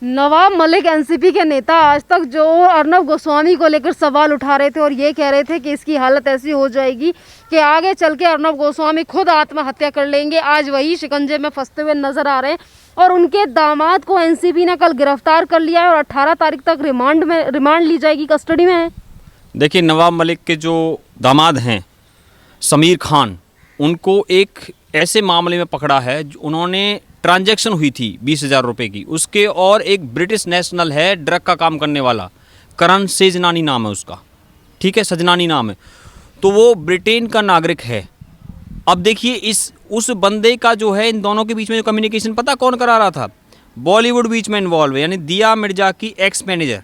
Nawab Malik NCP के नेता आज तक जो अर्नब गोस्वामी को लेकर सवाल उठा रहे थे और ये कह रहे थे कि इसकी हालत ऐसी हो जाएगी कि आगे चल के अर्नब गोस्वामी खुद आत्महत्या कर लेंगे, आज वही शिकंजे में फंसते हुए नजर आ रहे हैं। और उनके दामाद को एनसीबी ने कल गिरफ्तार कर लिया है और 18 तारीख तक रिमांड ली जाएगी, कस्टडी में है। देखिए, नवाब मलिक के जो दामाद हैं समीर खान, उनको एक ऐसे मामले में पकड़ा है, उन्होंने ट्रांजैक्शन हुई थी 20,000 रुपये की उसके, और एक ब्रिटिश नेशनल है ड्रग का काम करने वाला, करण सेजनानी नाम है उसका, ठीक है, सजनानी नाम है, तो वो ब्रिटेन का नागरिक है। अब देखिए उस बंदे का जो है इन दोनों के बीच में जो कम्युनिकेशन पता कौन करा रहा था? बॉलीवुड बीच में इन्वॉल्व है, यानी दिया मिर्जा की एक्स मैनेजर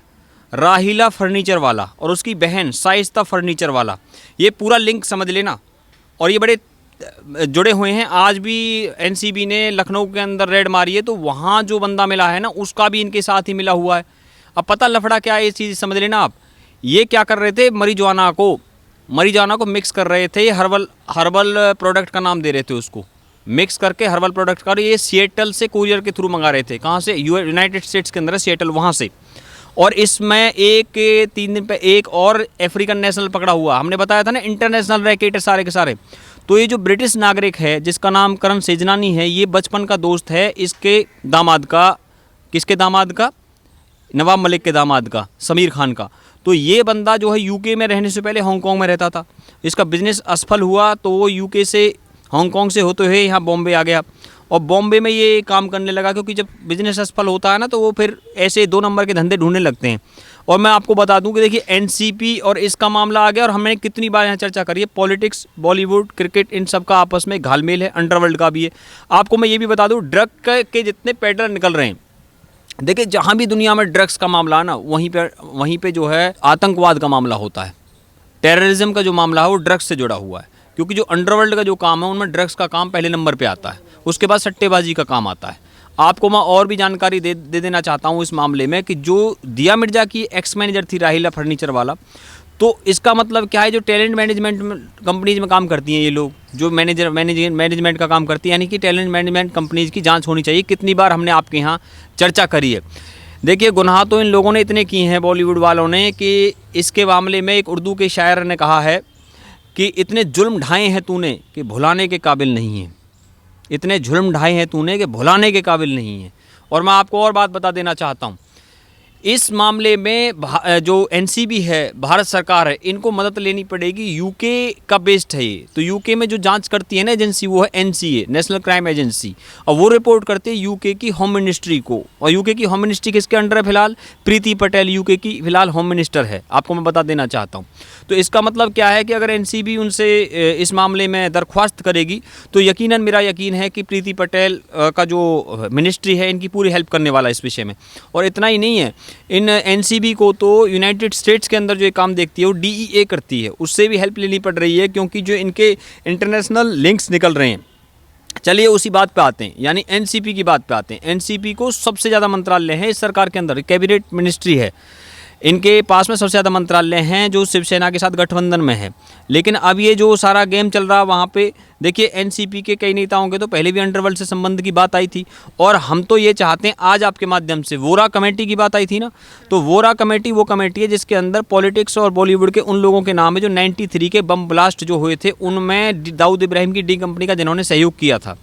राहिला फर्नीचर वाला और उसकी बहन शाइस्ता फर्नीचर वाला, ये पूरा लिंक समझ लेना। और ये बड़े जुड़े हुए हैं। आज भी एनसीबी ने लखनऊ के अंदर रेड मारी है, तो वहाँ जो बंदा मिला है ना, उसका भी इनके साथ ही मिला हुआ है। अब पता लफड़ा क्या है, ये चीज़ समझ लेना आप। ये क्या कर रहे थे, मरीजुआना को मिक्स कर रहे थे, हर्बल प्रोडक्ट का नाम दे रहे थे उसको, मिक्स करके हर्बल प्रोडक्ट का। और ये सिएटल से कुरियर के थ्रू मंगा रहे थे। कहाँ से? यूनाइटेड स्टेट्स के अंदर है सिएटल, वहाँ से। और इसमें 3 दिन पे एक और अफ्रीकन नेशनल पकड़ा हुआ। हमने बताया था ना, इंटरनेशनल रैकेट है सारे के सारे। तो ये जो ब्रिटिश नागरिक है जिसका नाम करण सेजनानी है, ये बचपन का दोस्त है इसके दामाद का। किसके दामाद का? नवाब मलिक के दामाद का, समीर खान का। तो ये बंदा जो है यूके में रहने से पहले हांगकांग में रहता था। इसका बिजनेस असफल हुआ तो वो यूके से, हांगकांग से होते हुए यहाँ बॉम्बे आ गया और बॉम्बे में ये काम करने लगा, क्योंकि जब बिजनेस असफल होता है ना, तो वो फिर ऐसे 2 नंबर के धंधे ढूंढने लगते हैं। और मैं आपको बता दूं कि देखिए, एनसीपी और इसका मामला आ गया, और हमने कितनी बार यहाँ चर्चा करी है, पॉलिटिक्स, बॉलीवुड, क्रिकेट, इन सब का आपस में घालमेल है, अंडरवर्ल्ड का भी है। आपको मैं ये भी बता दूं, ड्रग के जितने पैटर्न निकल रहे हैं, देखिए जहाँ भी दुनिया में ड्रग्स का मामला है ना, वहीं पे जो है आतंकवाद का मामला होता है, टेररिज्म का जो मामला है वो ड्रग्स से जुड़ा हुआ है। क्योंकि जो अंडरवर्ल्ड का जो काम है, उनमें ड्रग्स का काम पहले नंबर पे आता है, उसके बाद सट्टेबाजी का काम आता है। आपको मैं और भी जानकारी दे देना चाहता हूँ इस मामले में, कि जो दिया मिर्जा की एक्स मैनेजर थी राहिला फर्नीचर वाला, तो इसका मतलब क्या है, जो टैलेंट मैनेजमेंट कंपनीज में काम करती हैं ये लोग, जो मैनेजमेंट का काम करती है, यानी कि टैलेंट मैनेजमेंट कंपनीज की जांच होनी चाहिए। कितनी बार हमने आपके यहाँ चर्चा करी है। देखिए, गुनाह तो इन लोगों ने इतने किए हैं बॉलीवुड वालों ने, कि इसके मामले में एक उर्दू के शायर ने कहा है कि इतने जुल्म ढाए हैं तूने कि भुलाने के काबिल नहीं है। इतने जुल्म ढाए हैं तूने कि भुलाने के काबिल नहीं है। और मैं आपको और बात बता देना चाहता हूँ, इस मामले में जो एनसीबी है, भारत सरकार है, इनको मदद लेनी पड़ेगी। यूके का बेस्ड है ये, तो यूके में जो जांच करती है ना एजेंसी, वो है एनसीए, नेशनल क्राइम एजेंसी, और वो रिपोर्ट करते हैं यूके की होम मिनिस्ट्री को। और यूके की होम मिनिस्ट्री किसके अंडर है फिलहाल? प्रीति पटेल यूके की फिलहाल होम मिनिस्टर है, आपको मैं बता देना चाहता हूँ। तो इसका मतलब क्या है कि अगर एनसीबी उनसे इस मामले में दरख्वास्त करेगी, तो यकीनन मेरा यकीन है कि प्रीति पटेल का जो मिनिस्ट्री है, इनकी पूरी हेल्प करने वाला इस विषय में। और इतना ही नहीं है, इन एनसीबी को तो यूनाइटेड स्टेट्स के अंदर जो ये काम देखती है वो डीईए करती है, उससे भी हेल्प लेनी पड़ रही है, क्योंकि जो इनके इंटरनेशनल लिंक्स निकल रहे हैं। चलिए उसी बात पे आते हैं, यानी एनसीपी की बात पे आते हैं। एनसीपी को सबसे ज़्यादा मंत्रालय है इस सरकार के अंदर, कैबिनेट मिनिस्ट्री है, इनके पास में सबसे ज़्यादा मंत्रालय हैं, जो शिवसेना के साथ गठबंधन में है। लेकिन अब ये जो सारा गेम चल रहा है वहाँ पे, देखिए एनसीपी के कई नेताओं के तो पहले भी अंडरवर्ल्ड से संबंध की बात आई थी। और हम तो ये चाहते हैं, आज आपके माध्यम से वोरा कमेटी की बात आई थी ना, तो वोरा कमेटी वो कमेटी है जिसके अंदर पॉलिटिक्स और बॉलीवुड के उन लोगों के नाम है जो 93 के बम ब्लास्ट जो हुए थे, उनमें दाऊद इब्राहिम की डी कंपनी का जिन्होंने सहयोग किया था।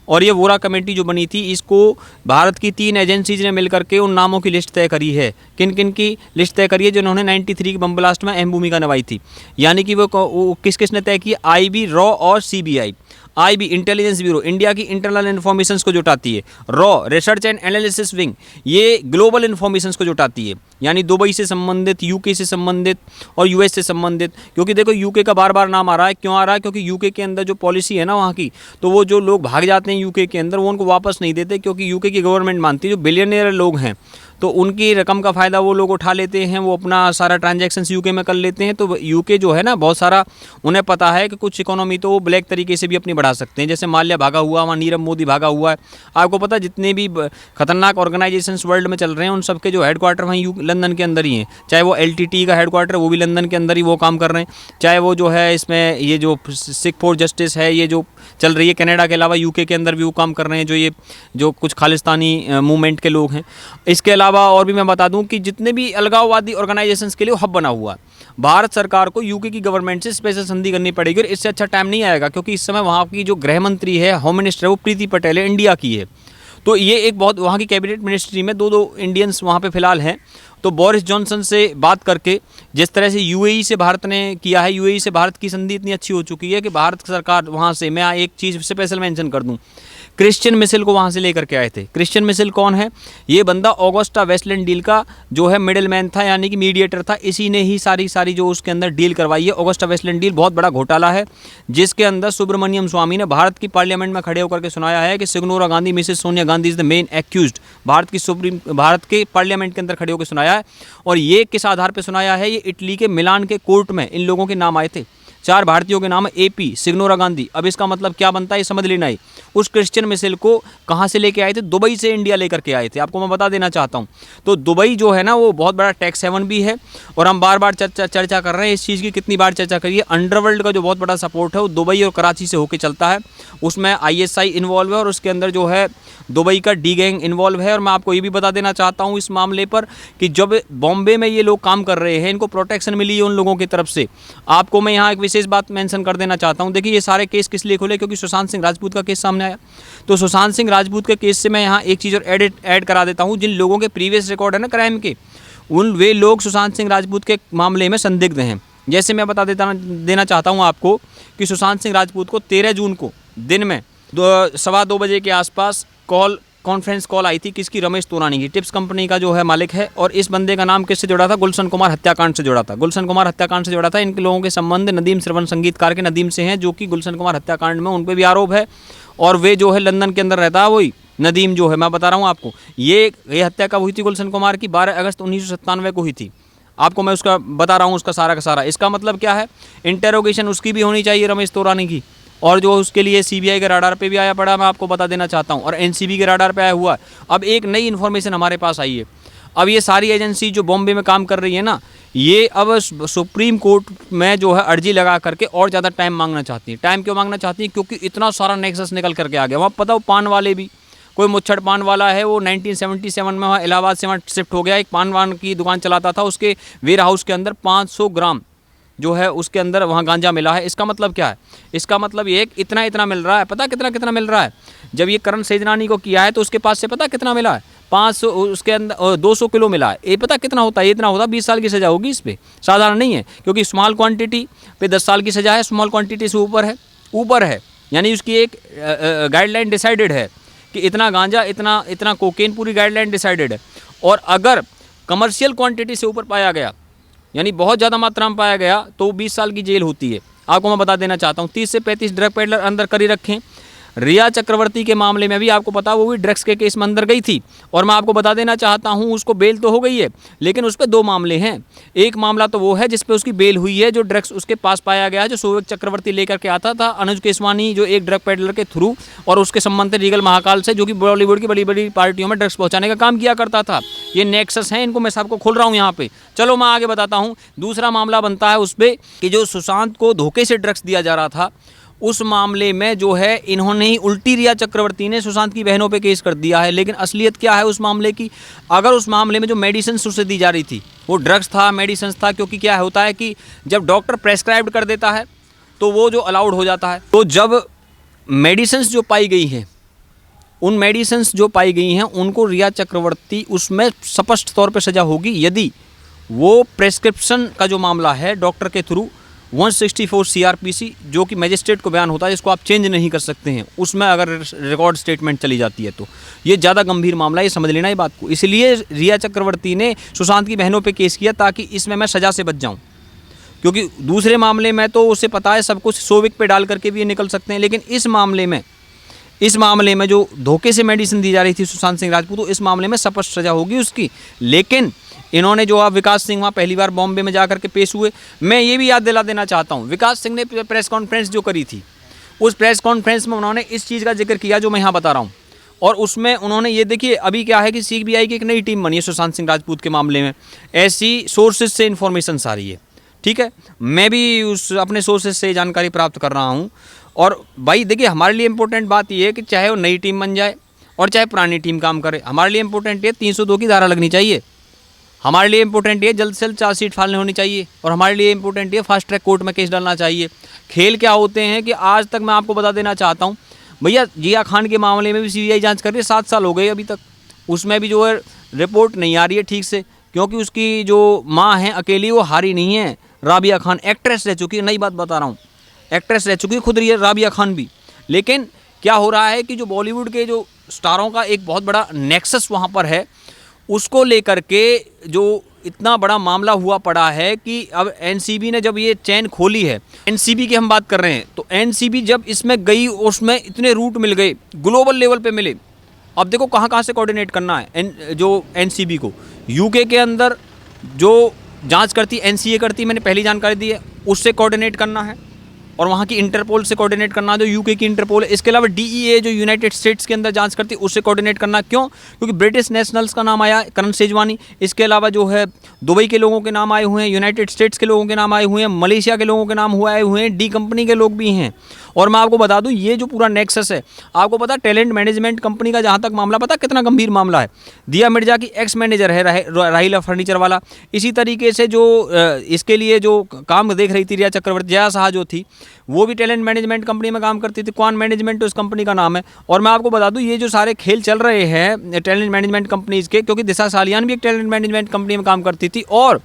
और ये वोरा कमेटी जो बनी थी, इसको भारत की 3 एजेंसीज ने मिलकर के उन नामों की लिस्ट तय करी है। किन किन की लिस्ट तय करी है? जिन्होंने 93 के बम ब्लास्ट में अहम भूमिका निभाई थी। यानी कि वो किस किस ने तय की? आईबी, रॉ और CBI. IB intelligence bureau, India की इंटरनल इन्फॉर्मेशंस को जुटाती है। Raw research and analysis wing, ये ग्लोबल इन्फॉर्मेशंस को जुटाती है, यानी दुबई से संबंधित, यूके से संबंधित और यूएस से संबंधित। क्योंकि देखो यूके का बार बार नाम आ रहा है, क्यों आ रहा है? क्योंकि यूके के अंदर जो पॉलिसी है ना वहाँ की, तो वो जो लोग भाग जाते हैं यूके के अंदर, वो उनको वापस नहीं देते, क्योंकि यूके की गवर्नमेंट मानती है जो बिलियनियर लोग हैं, तो उनकी रकम का फ़ायदा वो लोग उठा लेते हैं, वो अपना सारा ट्रांजैक्शंस यूके में कर लेते हैं। तो यूके जो है ना, बहुत सारा उन्हें पता है कि कुछ इकोनॉमी तो वो ब्लैक तरीके से भी अपनी बढ़ा सकते हैं। जैसे माल्या भागा हुआ, वहाँ नीरव मोदी भागा हुआ है। आपको पता है जितने भी खतरनाक ऑर्गेनाइजेशंस वर्ल्ड में चल रहे हैं उन सब के जो हेडक्वार्टर वहीं लंदन के अंदर ही हैं। चाहे वो LTT का हेडक्वार्टर, वो भी लंदन के अंदर ही वो काम कर रहे हैं। चाहे वो जो है इसमें ये जो सिख फॉर जस्टिस है, ये जो चल रही है कनाडा के अलावा यूके के अंदर भी वो काम कर रहे हैं, जो कुछ खालिस्तानी मूवमेंट के लोग हैं। इसके अलावा और भी मैं बता दूं कि जितने भी अलगाववादी ऑर्गेनाइजेशंस के लिए हब बना हुआ है। भारत सरकार को यूके की गवर्नमेंट से स्पेशल संधि करनी पड़ेगी और इससे अच्छा टाइम नहीं आएगा, क्योंकि इस समय वहाँ की जो गृह मंत्री है, होम मिनिस्टर है, वो प्रीति पटेल है, इंडिया की है। तो ये एक बहुत, वहाँ की कैबिनेट मिनिस्ट्री में दो इंडियंस वहाँ पे फिलहाल हैं। तो बोरिस जॉनसन से बात करके, जिस तरह से यूएई से भारत ने किया है, यूएई से भारत की संधि इतनी अच्छी हो चुकी है कि भारत सरकार वहाँ से, मैं एक चीज़ स्पेशल मेंशन कर दूँ, क्रिश्चियन मिशेल को वहाँ से लेकर के आए थे। क्रिश्चियन मिशेल कौन है? ये बंदा ऑगस्टा वेस्टलैंड डील का जो है मिडिल मैन था, यानी कि मीडिएटर था। इसी ने ही सारी जो उसके अंदर डील करवाई है। ऑगस्टा वेस्टलैंड डील बहुत बड़ा घोटाला है, जिसके अंदर सुब्रमण्यम स्वामी ने भारत की पार्लियामेंट में खड़े होकर के सुनाया है कि Signora Gandhi, Mrs Sonia Gandhi is the main accused. Bharat के पार्लियामेंट के अंदर खड़े होकर सुनाया है। और ये किस आधार पर सुनाया है? ये इटली के मिलान के कोर्ट में इन लोगों के नाम आए थे। 4 भारतीयों के नाम है, AP, सिग्नोरा गांधी। अब इसका मतलब क्या बनता है ये समझ लेना ही। उस क्रिश्चियन मिशेल को कहाँ से लेके आए थे? दुबई से इंडिया लेकर के आए थे। आपको मैं बता देना चाहता हूँ। तो दुबई जो है ना, वो बहुत बड़ा टैक्स हेवन भी है। और हम बार बार चर्चा कर रहे हैं इस चीज़ की, कितनी बार चर्चा करिए। अंडरवर्ल्ड का जो बहुत बड़ा सपोर्ट है वो दुबई और कराची से होकर चलता है। उसमें ISI इन्वॉल्व है और उसके अंदर जो है दुबई का डी गैंग इन्वॉल्व है। और मैं आपको ये भी बता देना चाहता हूँ इस मामले पर कि जब बॉम्बे में ये लोग काम कर रहे हैं, इनको प्रोटेक्शन मिली है उन लोगों की तरफ से। आपको मैं यहाँ एक विशेष बात मेंशन कर देना चाहता हूँ। देखिए, ये सारे केस किस लिए खुले? क्योंकि सुशांत सिंह राजपूत का केस सामने आया। तो सुशांत सिंह राजपूत के केस से मैं यहाँ एक चीज़ और ऐड करा देता हूँ। जिन लोगों के प्रीवियस रिकॉर्ड है ना क्राइम के, वे लोग सुशांत सिंह राजपूत के मामले में संदिग्ध हैं। जैसे मैं बता देना चाहता हूँ आपको कि सुशांत सिंह राजपूत को 13 जून को दिन में 2:15 बजे के आसपास कॉन्फ्रेंस कॉल आई थी। किसकी? रमेश तोरानी की। टिप्स कंपनी का जो है मालिक है। और इस बंदे का नाम किससे जुड़ा था? गुलशन कुमार हत्याकांड से जुड़ा था। गुलशन कुमार हत्याकांड से जुड़ा था। इन लोगों के संबंध नदीम श्रवण संगीतकार के नदीम से हैं, जो कि गुलशन कुमार हत्याकांड में उन पर भी आरोप है। और वे जो है लंदन के अंदर रहता है, वही नदीम जो है, मैं बता रहा हूँ आपको। ये हत्या कब हुई थी गुलशन कुमार की? 12 अगस्त 1997 को हुई थी। आपको मैं उसका बता रहा हूँ, उसका सारा का सारा। इसका मतलब क्या है? इंटेरोगेशन उसकी भी होनी चाहिए, रमेश तोरानी की। और जो उसके लिए CBI के राडार पे भी आया पड़ा, मैं आपको बता देना चाहता हूँ। और NCB के राडार पे आया हुआ। अब एक नई इन्फॉर्मेशन हमारे पास आई है। अब ये सारी एजेंसी जो बॉम्बे में काम कर रही है ना, ये अब सुप्रीम कोर्ट में जो है अर्जी लगा करके और ज़्यादा टाइम मांगना चाहती है। टाइम क्यों मांगना चाहती है? क्योंकि इतना सारा नेक्सस निकल करके आ गया। वहाँ पता, वो पान वाले भी, कोई मुच्छड़ पान वाला है, वो 1977 में वहाँ इलाहाबाद से वहाँ शिफ्ट हो गया। एक पान की दुकान चलाता था। उसके वेयर हाउस के अंदर 500 ग्राम जो है उसके अंदर वहाँ गांजा मिला है। इसका मतलब क्या है? इसका मतलब ये इतना मिल रहा है। पता कितना मिल रहा है? जब ये करण सेजनानी को किया है तो उसके पास से पता कितना मिला है? 500, उसके अंदर 200 किलो मिला है। ये पता कितना होता है? इतना होता है 20 साल की सज़ा होगी इस पर। साधारण नहीं है, क्योंकि स्मॉल क्वांटिटी पे 10 साल की सज़ा है। स्मॉल क्वांटिटी से ऊपर है, यानी उसकी एक गाइडलाइन डिसाइडेड है कि इतना गांजा, इतना कोकेन, पूरी गाइडलाइन डिसाइडेड है। और अगर कमर्शियल क्वांटिटी से ऊपर पाया गया, यानी बहुत ज़्यादा मात्रा में पाया गया, तो 20 साल की जेल होती है। आपको मैं बता देना चाहता हूँ। 30 से 35 ड्रग पेडलर अंदर कर ही रखें। रिया चक्रवर्ती के मामले में भी आपको पता, वो भी ड्रग्स के केस में अंदर गई थी। और मैं आपको बता देना चाहता हूँ, उसको बेल तो हो गई है, लेकिन उस पर 2 मामले हैं। एक मामला तो वो है जिस पे उसकी बेल हुई है, जो ड्रग्स उसके पास पाया गया है, जो सोविक चक्रवर्ती लेकर के आता था अनुज केसवानी, जो एक ड्रग पेडलर के थ्रू, और उसके संबंध रीगल महाकाल से, जो कि बॉलीवुड की बड़ी बड़ी पार्टियों में ड्रग्स पहुँचाने का काम किया करता था। ये नेक्सस हैं, इनको मैं सबको खोल रहा हूँ यहाँ पे। चलो मैं आगे बताता हूँ। दूसरा मामला बनता है उस पर कि जो सुशांत को धोखे से ड्रग्स दिया जा रहा था, उस मामले में जो है इन्होंने ही उल्टी रिया चक्रवर्ती ने सुशांत की बहनों पे केस कर दिया है। लेकिन असलियत क्या है उस मामले की? अगर उस मामले में जो मेडिसिन उसे दी जा रही थी वो ड्रग्स था, मेडिसिन था। क्योंकि क्या होता है कि जब डॉक्टर प्रेस्क्राइब कर देता है तो वो जो अलाउड हो जाता है। तो जब मेडिसिन जो पाई गई हैं, उन मेडिसिन जो पाई गई हैं, उनको रिया चक्रवर्ती उसमें स्पष्ट तौर पर सजा होगी यदि वो प्रेस्क्रिप्शन का जो मामला है डॉक्टर के थ्रू 164 CRPC, जो कि मजिस्ट्रेट को बयान होता है, जिसको आप चेंज नहीं कर सकते हैं, उसमें अगर रिकॉर्ड स्टेटमेंट चली जाती है तो ये ज़्यादा गंभीर मामला है, ये समझ लेना ये बात को। इसलिए रिया चक्रवर्ती ने सुशांत की बहनों पे केस किया ताकि इसमें मैं सज़ा से बच जाऊं। क्योंकि दूसरे मामले में तो उसे पता है सब कुछ सोविक पे डाल करके भी ये निकल सकते हैं, लेकिन इस मामले में इस मामले में जो धोखे से मेडिसिन दी जा रही थी सुशांत सिंह राजपूत को, इस मामले में स्पष्ट सजा होगी उसकी। लेकिन इन्होंने जो आप विकास सिंह वहाँ पहली बार बॉम्बे में जाकर के पेश हुए, मैं ये भी याद दिला देना चाहता हूँ, विकास सिंह ने प्रेस कॉन्फ्रेंस जो करी थी, उस प्रेस कॉन्फ्रेंस में उन्होंने इस चीज़ का जिक्र किया जो मैं यहाँ बता रहा हूँ। और उसमें उन्होंने ये देखिए अभी क्या है कि सीबीआई की एक नई टीम बनी है सुशांत सिंह राजपूत के मामले में, ऐसी सोर्सेज से इन्फॉर्मेशन आ रही है, ठीक है। मैं भी उस अपने सोर्सेज से जानकारी प्राप्त कर रहा हूँ। और भाई देखिए हमारे लिए इम्पोर्टेंट बात ये है कि चाहे वो नई टीम बन जाए और चाहे पुरानी टीम काम करे, हमारे लिए इम्पोर्टेंट है 302 की धारा लगनी चाहिए, हमारे लिए इम्पोर्टेंट ये जल्द से जल्द चार्जशीट फाइल होनी चाहिए, और हमारे लिए इम्पोर्टेंट ये फास्ट ट्रैक कोर्ट में केस डालना चाहिए। खेल क्या होते हैं कि आज तक मैं आपको बता देना चाहता हूँ भैया, जिया खान के मामले में भी सीबीआई जांच कर रही है, 7 साल हो गए अभी तक, उसमें भी जो है रिपोर्ट नहीं आ रही है ठीक से, क्योंकि उसकी जो माँ है अकेली वो हारी नहीं है। राबिया खान एक्ट्रेस रह चुकी है, नई बात बता रहा हूँ, एक्ट्रेस रह चुकी है खुद रही है राबिया खान भी। लेकिन क्या हो रहा है कि जो बॉलीवुड के जो स्टारों का एक बहुत बड़ा नेक्सस वहाँ पर है, उसको लेकर के जो इतना बड़ा मामला हुआ पड़ा है कि अब एनसीबी ने जब ये चैन खोली है, एनसीबी की हम बात कर रहे हैं, तो एनसीबी जब इसमें गई उसमें इतने रूट मिल गए, ग्लोबल लेवल पे मिले। अब देखो कहाँ कहाँ से कोऑर्डिनेट करना है जो एनसीबी को, यूके के अंदर जो जांच करती एनसीए करती, मैंने पहली जानकारी दी है, उससे कोऑर्डिनेट करना है, और वहाँ की इंटरपोल से कोऑर्डिनेट करना जो यूके की इंटरपोल है। इसके अलावा डीईए जो यूनाइटेड स्टेट्स के अंदर जांच करती है उससे कोऑर्डिनेट करना। क्यों? क्योंकि ब्रिटिश नेशनल्स का नाम आया, करण सेजवानी, इसके अलावा जो है दुबई के लोगों के नाम आए हुए हैं, यूनाइटेड स्टेट्स के लोगों के नाम आए हुए हैं, मलेशिया के लोगों के नाम आए हुए हैं, डी कंपनी के लोग भी हैं। और मैं आपको बता दूं ये जो पूरा नेक्सस है, आपको पता टैलेंट मैनेजमेंट कंपनी का जहाँ तक मामला, पता कितना गंभीर मामला है। दिया मिर्जा की एक्स मैनेजर है राहिला फर्नीचर वाला। इसी तरीके से जो इसके लिए जो काम देख रही थी रिया चक्रवर्ती, जया शाह जो थी, वो भी टैलेंट मैनेजमेंट कंपनी में काम करती थी, क्वान मैनेजमेंट उस कंपनी का नाम है। और मैं आपको बता दूं ये जो सारे खेल चल रहे हैं टैलेंट मैनेजमेंट कंपनीज के, क्योंकि दिशा सालियान भी एक टैलेंट मैनेजमेंट कंपनी में काम करती थी, और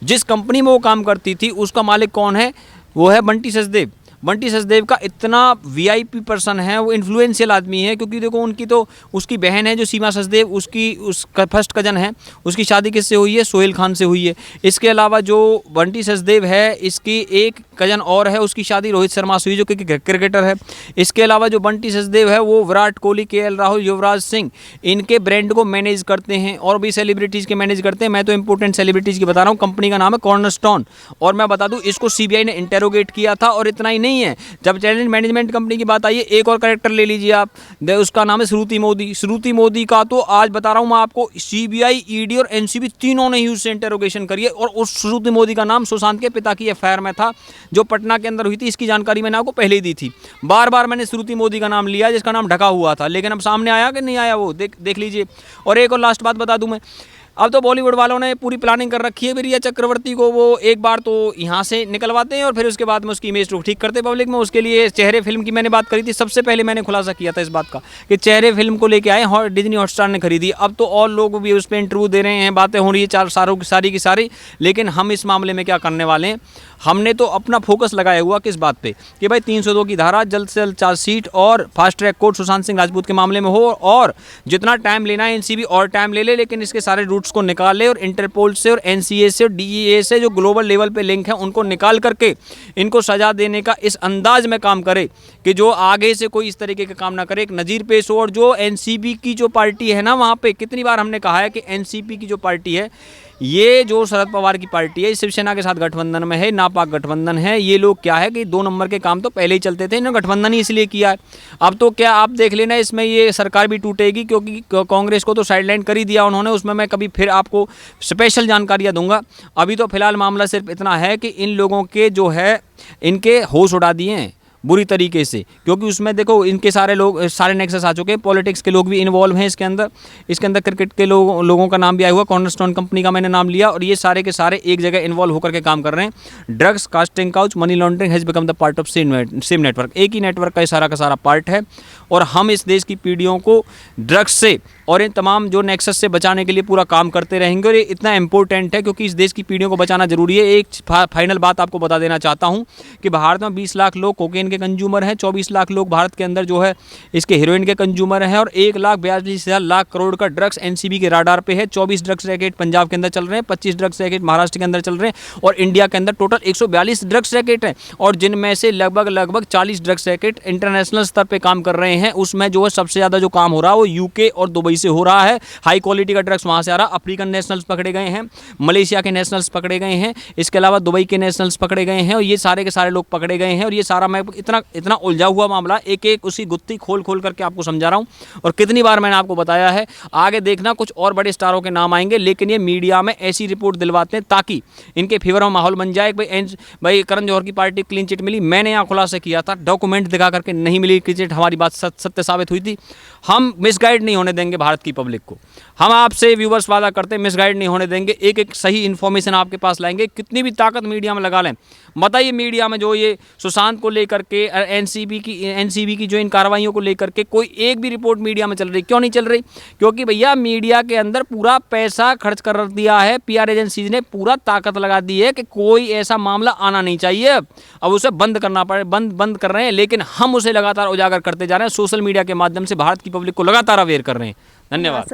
जिस कंपनी में वो काम करती थी उसका मालिक कौन है? वो है बंटी सचदेव। बंटी सचदेव का इतना वीआईपी पर्सन है, वो इन्फ्लुएंशियल आदमी है, क्योंकि देखो उनकी तो उसकी बहन है जो सीमा सचदेव, उसका फर्स्ट कजन है, उसकी शादी किससे हुई है? सोहेल खान से हुई है। इसके अलावा जो बंटी सचदेव है, इसकी एक कजन और है, उसकी शादी रोहित शर्मा से हुई जो कि क्रिकेटर है। इसके अलावा जो बंटी सचदेव है वो विराट कोहली, केएल राहुल, युवराज सिंह, इनके ब्रांड को मैनेज करते हैं, और भी सेलिब्रिटीज़ के मैनेज करते हैं। मैं तो इंपॉर्टेंट सेलिब्रिटीज़ की बता रहा हूँ। कंपनी का नाम है कॉर्नरस्टोन। और मैं बता दूँ इसको सीबीआई ने इंटेरोगेट किया था, और इतना ही नहीं है, जब टैलेंट मैनेजमेंट कंपनी की बात आई है, एक और कैरेक्टर ले लीजिए आप, उसका नाम है श्रुति मोदी। श्रुति मोदी का तो आज बता रहा हूँ मैं आपको, सीबीआई, ईडी और एनसीबी तीनों ने ही उससे इंटेरोगेशन करी है, और उस श्रुति मोदी का नाम सुशांत के पिता की एफआईआर में था जो पटना के अंदर हुई थी। इसकी जानकारी मैंने आपको पहले ही दी थी। बार बार मैंने श्रुति मोदी का नाम लिया जिसका नाम ढका हुआ था, लेकिन अब सामने आया कि नहीं आया वो देख लीजिए। और एक और लास्ट बात बता दूं मैं, अब तो बॉलीवुड वालों ने पूरी प्लानिंग कर रखी है रिया चक्रवर्ती को, वो एक बार तो यहाँ से निकलवाते हैं और फिर उसके बाद में उसकी इमेज को ठीक करते हैं पब्लिक में। उसके लिए चेहरे फिल्म की मैंने बात करी थी, सबसे पहले मैंने खुलासा किया था इस बात का कि चेहरे फिल्म को लेके आए, डिज्नी हॉटस्टार ने खरीदी। अब तो और लोग भी उस पर इंटरव्यू दे रहे हैं, बातें हो रही है सारी की सारी। लेकिन हम इस मामले में क्या करने वाले हैं, हमने तो अपना फोकस लगाया हुआ किस बात पे कि भाई 302 की धारा जल्द से जल्द चार्जशीट और fast track court Sushant Singh Rajput के मामले में हो, और जितना टाइम लेना है एनसीबी और टाइम ले ले, लेकिन इसके सारे रूट्स को निकाल ले, और इंटरपोल से और एनसीए से और डीईए से जो ग्लोबल लेवल पे लिंक है उनको निकाल करके इनको सजा देने का इस अंदाज में काम करे कि जो आगे से कोई इस तरीके का काम ना करे, एक नज़ीर पेश हो। और जो एनसीबी की जो पार्टी है ना, वहाँ पे कितनी बार हमने कहा है कि एनसीपी की जो पार्टी है, ये जो शरद पवार की पार्टी है, शिवसेना के साथ गठबंधन में है, नापाक गठबंधन है। ये लोग क्या है कि 2 नंबर के काम तो पहले ही चलते थे, इन्होंने गठबंधन ही इसलिए किया है। अब तो क्या आप देख लेना, इसमें ये सरकार भी टूटेगी, क्योंकि कांग्रेस को तो साइडलाइन कर ही दिया उन्होंने। उसमें मैं कभी फिर आपको स्पेशल जानकारियाँ दूंगा। अभी तो फिलहाल मामला सिर्फ इतना है कि इन लोगों के जो है इनके होश उड़ा दिए हैं बुरी तरीके से, क्योंकि उसमें देखो इनके सारे लोग, सारे नेक्सस आ चुके हैं, पॉलिटिक्स के लोग भी इन्वॉल्व हैं इसके अंदर क्रिकेट के लोगों का नाम भी आया हुआ, कॉर्नरस्टोन कंपनी का मैंने नाम लिया, और ये सारे के सारे एक जगह इन्वॉल्व होकर के काम कर रहे हैं। Drugs, casting couch, money laundering has become the part of same network. एक ही नेटवर्क का सारा पार्ट है, और हम इस देश की पीढ़ियों को ड्रग्स से और इन तमाम जो नेक्सस से बचाने के लिए पूरा काम करते रहेंगे। और ये इतना इंपॉर्टेंट है क्योंकि इस देश की पीढ़ियों को बचाना जरूरी है। एक फाइनल बात आपको बता देना चाहता हूँ कि भारत में 20 लाख लोग कोकेन के कंज्यूमर हैं, 24 लाख लोग भारत के अंदर जो है इसके हेरोइन के कंज्यूमर हैं, और 1,42,000 लाख करोड़ का ड्रग्स एनसीबी के राडार पे है। 24 ड्रग्स रैकेट पंजाब के अंदर चल रहे हैं, 25 ड्रग्स रैकेट महाराष्ट्र के अंदर चल रहे हैं, और इंडिया के अंदर टोटल 142 ड्रग्स रैकेट हैं, और जिनमें से लगभग 40 ड्रग्स रैकेट इंटरनेशनल स्तर पे काम कर रहे हैं। उसमें जो है सबसे ज़्यादा जो काम हो रहा है वो यूके और दुबई से हो रहा है। हाई क्वालिटी का ड्रग्स वहाँ से आ रहा है। अफ्रीकन नेशनल्स पकड़े गए हैं, मलेशिया के नेशनल्स पकड़े गए हैं, इसके अलावा दुबई के नेशनल्स पकड़े गए हैं, और ये सारे के सारे लोग पकड़े गए हैं। और ये सारा मैं इतना उलझा हुआ मामला, एक एक उसी गुत्थी खोल करके आपको समझा रहा हूँ। और कितनी बार मैंने आपको बताया है, आगे देखना कुछ और बड़े स्टारों के नाम आएंगे, लेकिन ये मीडिया में ऐसी रिपोर्ट दिलवाते हैं ताकि इनके फेवर में माहौल बन जाए। भाई करण जौहर की पार्टी क्लीन चिट मिली, मैंने यहाँ खुलासा किया था, डॉक्यूमेंट दिखा करके नहीं मिली क्लीन चिट, हमारी बात सत्य साबित हुई थी। हम मिसगाइड नहीं होने देंगे भारत की पब्लिक को। हम आपसे व्यूवर्स वादा करते हैं मिसगाइड नहीं होने देंगे, एक एक सही इन्फॉर्मेशन आपके पास लाएंगे। कितनी भी ताकत मीडिया में लगा लें, बताइए मीडिया में जो ये सुशांत को लेकर के एनसीबी की जो इन कार्रवाइयों को लेकर के कोई एक भी रिपोर्ट मीडिया में चल रही, क्यों नहीं चल रही? क्योंकि भैया मीडिया के अंदर पूरा पैसा खर्च कर दिया है, पीआर एजेंसीज ने पूरा ताकत लगा दी है कि कोई ऐसा मामला आना नहीं चाहिए। अब उसे बंद करना पड़े, बंद कर रहे हैं, लेकिन हम उसे लगातार उजागर करते जा रहे हैं, सोशल मीडिया के माध्यम से भारत की पब्लिक को लगातार अवेयर कर रहे हैं। धन्यवाद।